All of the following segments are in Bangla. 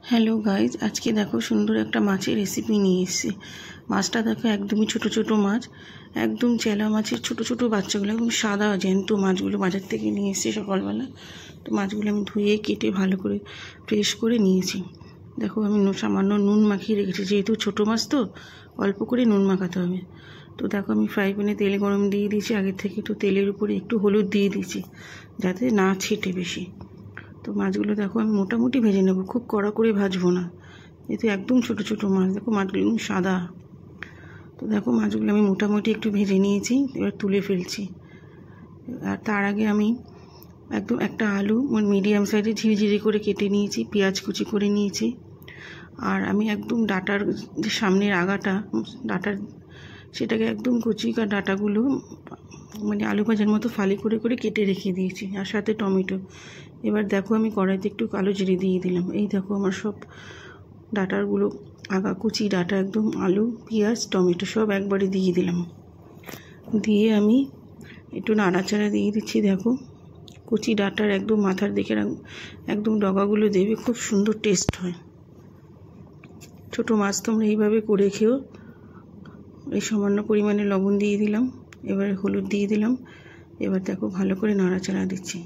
হ্যালো গাইজ, আজকে দেখো সুন্দর একটা মাছের রেসিপি নিয়ে এসেছি। মাছটা দেখো একদমই ছোট ছোট মাছ, একদম চেলা মাছের ছোট ছোট বাচ্চাগুলো, একদম সাদা জ্যান্ত মাছগুলো বাজার থেকে নিয়ে এসেছি সকালবেলা। তো মাছগুলো আমি ধুয়ে কেটে ভালো করে ফ্রেশ করে নিয়েছি। দেখো আমি সামান্য নুন মাখিয়ে রেখেছি, যেহেতু ছোটো মাছ তো অল্প করে নুন মাখাতে হবে। তো দেখো আমি ফ্রাই প্যানে তেল গরম দিয়ে দিয়েছি আগের থেকে। তো তেলের উপরে একটু হলুদ দিয়ে দিয়েছি যাতে না ছেটে বেশি। তো মাছগুলো দেখো আমি মোটামুটি ভেজে নেব, খুব কড়া করে ভাজবো না, এতে একদম ছোট ছোট মাছ। দেখো মাছগুলো সাদা। তো দেখো মাছগুলো আমি মোটামুটি একটু ভেজে নিয়েছি, এবার তুলে ফেলছি। আর তার আগে আমি একদম একটা আলু মিডিয়াম সাইজে ঝিরিঝিরি করে কেটে নিয়েছি, পেঁয়াজ কুচি করে নিয়েছি। আর আমি একদম ডাটার যে সামনের আগাটা, ডাটার সেটাকে একদম কুচি আর ডাটাগুলো আলু ভাজার মতো ফালি করে করে কেটে রেখে দিয়েছি, আর সাথে টমেটো। এবার দেখো আমি কড়াইতে একটু কালো জিরে দিয়ে দিলাম। এই দেখো আমার সব ডাটারগুলো, আগা কুচি ডাটা একদম, আলু পেঁয়াজ টমেটো সব একবারে দিয়ে দিলাম। দিয়ে আমি একটু নাড়াচাড়া দিয়ে দিচ্ছি। দেখো কুচি ডাটার একদম মাথার দিকে একদম ডগাগুলো দেবে, খুব সুন্দর টেস্ট হয়। ছোটো মাছ তোমরা এইভাবে করে খেও। এই সামান্য পরিমাণে লবণ দিয়ে দিলাম, এবার হলুদ দিয়ে দিলাম। এবার দেখো ভালো করে নাড়াচাড়া দিচ্ছি।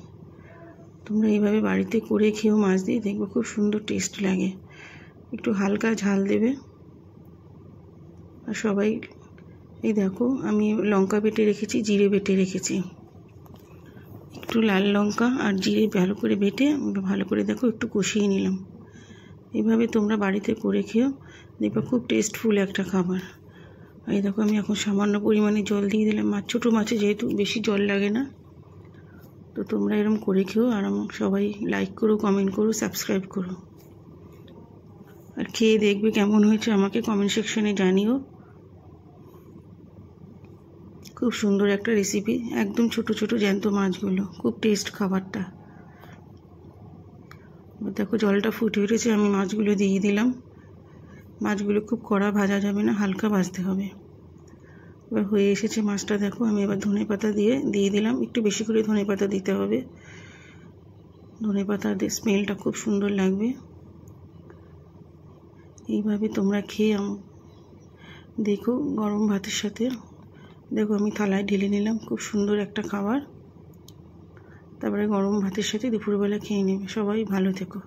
তোমরা এইভাবে বাড়িতে করে খেও মাছ দিয়ে, দেখবে খুব সুন্দর টেস্ট লাগে। একটু হালকা ঝাল দেবে। আর সবাই এই দেখো আমি লঙ্কা বেটে রেখেছি, জিরে বেটে রেখেছি, একটু লাল লঙ্কা আর জিরে ভালো করে বেটে ভালো করে দেখো একটু কষিয়ে নিলাম। এইভাবে তোমরা বাড়িতে করে খেও, দেখবে খুব টেস্টফুল একটা খাবার। এই দেখো আমি এখন সামান্য পরিমাণে জল দিয়ে দিলাম। মাছ ছোটো মাছে যেহেতু বেশি জল লাগে না। তো তোমরা এরকম করে খেও, আর সবাই লাইক করো, কমেন্ট করো, সাবস্ক্রাইব করো। আর খেয়ে দেখবে কেমন হয়েছে আমাকে কমেন্ট সেকশনে জানিও। খুব সুন্দর একটা রেসিপি, একদম ছোট ছোট জ্যান্ত মাছগুলো, খুব টেস্ট খাবারটা। দেখো জলটা ফুটে উঠেছে, আমি মাছগুলো দিয়ে দিলাম। মাছগুলো খুব কড়া ভাজা যাবে না, হালকা ভাজতে হবে। এবার হয়ে এসেছে মাছটা। দেখো আমি এবার ধনেপাতা দিয়ে দিলাম, একটু বেশি করে ধনেপাতা দিতে হবে। ধনেপাতা দিয়ে স্মেলটা খুব সুন্দর লাগবে। এইভাবে তোমরা খেয়ে দেখো গরম ভাতের সাথে। দেখো আমি থালায় ঢেলে নিলাম, খুব সুন্দর একটা খাবার। তারপরে গরম ভাতের সাথে দুপুরবেলা খেয়ে নেবে। সবাই ভালো থেকো।